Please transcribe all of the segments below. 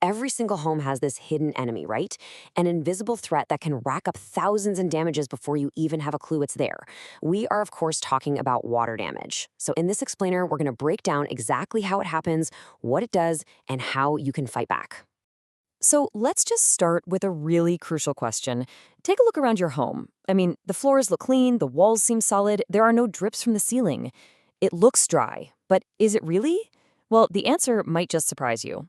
Every single home has this hidden enemy, right? An invisible threat that can rack up thousands in damages before you even have a clue it's there. We are, of course, talking about water damage. So in this explainer, we're going to break down exactly how it happens, what it does, and how you can fight back. So let's just start with a really crucial question. Take a look around your home. I mean, the floors look clean, the walls seem solid, there are no drips from the ceiling. It looks dry, but is it really? Well, the answer might just surprise you.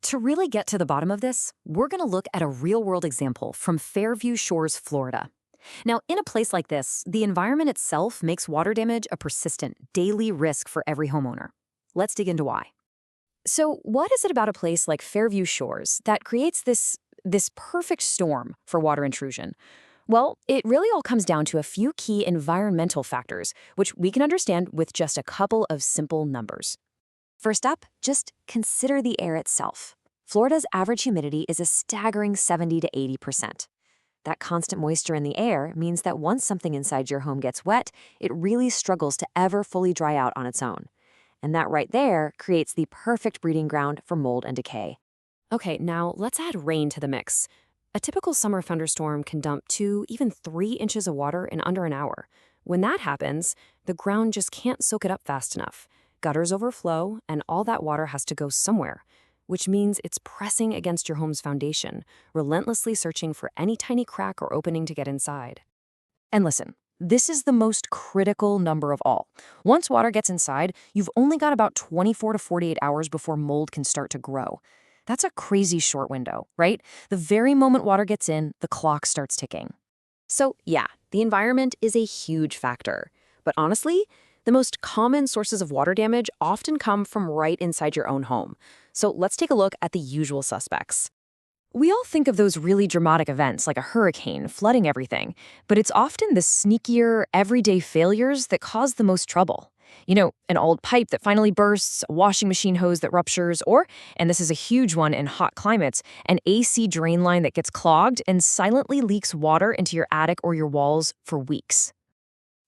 To really get to the bottom of this, we're going to look at a real-world example from Fairview Shores, Florida. Now, in a place like this, the environment itself makes water damage a persistent, daily risk for every homeowner. Let's dig into why. So, what is it about a place like Fairview Shores that creates this perfect storm for water intrusion? Well, it really all comes down to a few key environmental factors, which we can understand with just a couple of simple numbers. First up, just consider the air itself. Florida's average humidity is a staggering 70 to 80%. That constant moisture in the air means that once something inside your home gets wet, it really struggles to ever fully dry out on its own. And that right there creates the perfect breeding ground for mold and decay. Okay, now let's add rain to the mix. A typical summer thunderstorm can dump 2, even 3 inches of water in under an hour. When that happens, the ground just can't soak it up fast enough. Gutters overflow, and all that water has to go somewhere, which means it's pressing against your home's foundation, relentlessly searching for any tiny crack or opening to get inside. And listen, this is the most critical number of all. Once water gets inside, you've only got about 24 to 48 hours before mold can start to grow. That's a crazy short window, right? The very moment water gets in, the clock starts ticking. So yeah, the environment is a huge factor. But honestly, the most common sources of water damage often come from right inside your own home. So let's take a look at the usual suspects. We all think of those really dramatic events like a hurricane flooding everything, but it's often the sneakier, everyday failures that cause the most trouble. An old pipe that finally bursts, a washing machine hose that ruptures, or, and this is a huge one in hot climates, an AC drain line that gets clogged and silently leaks water into your attic or your walls for weeks.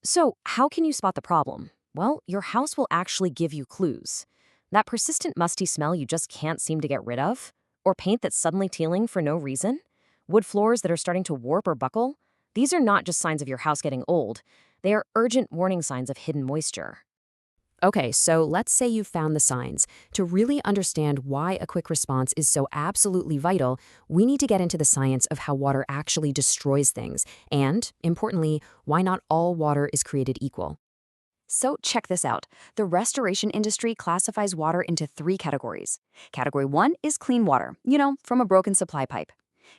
So, how can you spot the problem? Well, your house will actually give you clues. That persistent musty smell you just can't seem to get rid of? Or paint that's suddenly tealing for no reason? Wood floors that are starting to warp or buckle? These are not just signs of your house getting old. They are urgent warning signs of hidden moisture. Okay, so let's say you've found the signs. To really understand why a quick response is so absolutely vital, we need to get into the science of how water actually destroys things, and, importantly, why not all water is created equal. So check this out. The restoration industry classifies water into 3 categories. Category 1 is clean water, from a broken supply pipe.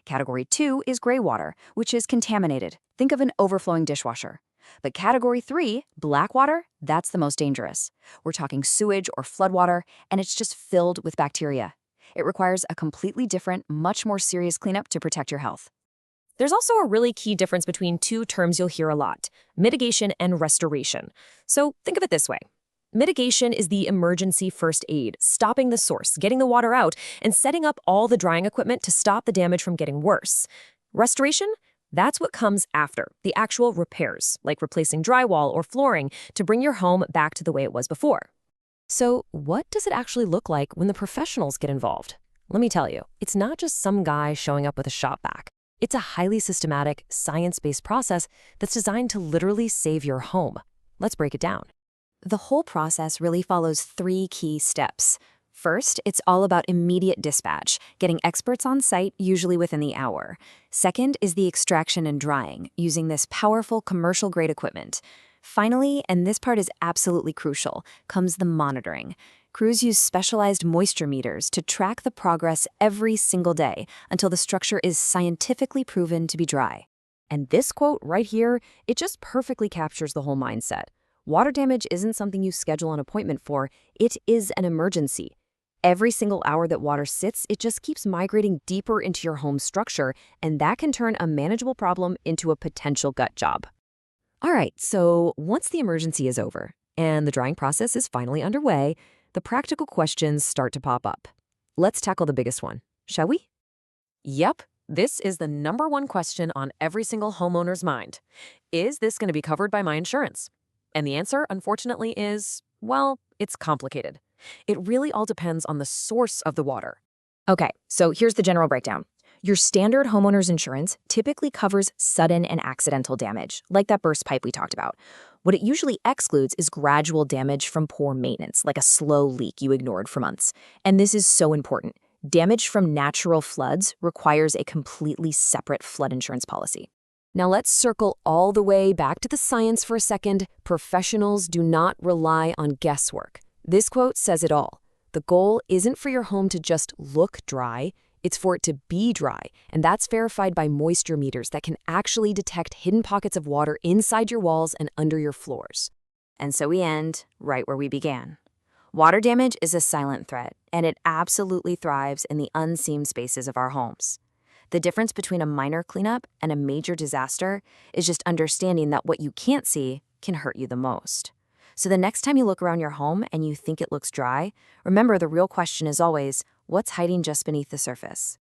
Category 2 is gray water, which is contaminated. Think of an overflowing dishwasher. But Category 3, black water, that's the most dangerous. We're talking sewage or floodwater, and it's just filled with bacteria. It requires a completely different, much more serious cleanup to protect your health. There's also a really key difference between 2 terms you'll hear a lot: mitigation and restoration. So think of it this way. Mitigation is the emergency first aid, stopping the source, getting the water out, and setting up all the drying equipment to stop the damage from getting worse. Restoration? That's what comes after, the actual repairs, like replacing drywall or flooring to bring your home back to the way it was before. So what does it actually look like when the professionals get involved? Let me tell you, it's not just some guy showing up with a shop vac. It's a highly systematic, science-based process that's designed to literally save your home. Let's break it down. The whole process really follows 3 key steps. First, it's all about immediate dispatch, getting experts on site, usually within the hour. Second is the extraction and drying, using this powerful commercial-grade equipment. Finally, and this part is absolutely crucial, comes the monitoring. Crews use specialized moisture meters to track the progress every single day until the structure is scientifically proven to be dry. And this quote right here, it just perfectly captures the whole mindset. Water damage isn't something you schedule an appointment for, it is an emergency. Every single hour that water sits, it just keeps migrating deeper into your home structure, and that can turn a manageable problem into a potential gut job. All right, so once the emergency is over and the drying process is finally underway, the practical questions start to pop up. Let's tackle the biggest one, shall we? Yep, this is the #1 question on every single homeowner's mind. Is this going to be covered by my insurance? And the answer, unfortunately, is, well, it's complicated. It really all depends on the source of the water. Okay, so here's the general breakdown. Your standard homeowner's insurance typically covers sudden and accidental damage, like that burst pipe we talked about. What it usually excludes is gradual damage from poor maintenance, like a slow leak you ignored for months. And this is so important. Damage from natural floods requires a completely separate flood insurance policy. Now let's circle all the way back to the science for a second. Professionals do not rely on guesswork. This quote says it all. The goal isn't for your home to just look dry, it's for it to be dry, and that's verified by moisture meters that can actually detect hidden pockets of water inside your walls and under your floors. And so we end right where we began. Water damage is a silent threat, and it absolutely thrives in the unseen spaces of our homes. The difference between a minor cleanup and a major disaster is just understanding that what you can't see can hurt you the most. So the next time you look around your home and you think it looks dry, remember the real question is always, what's hiding just beneath the surface?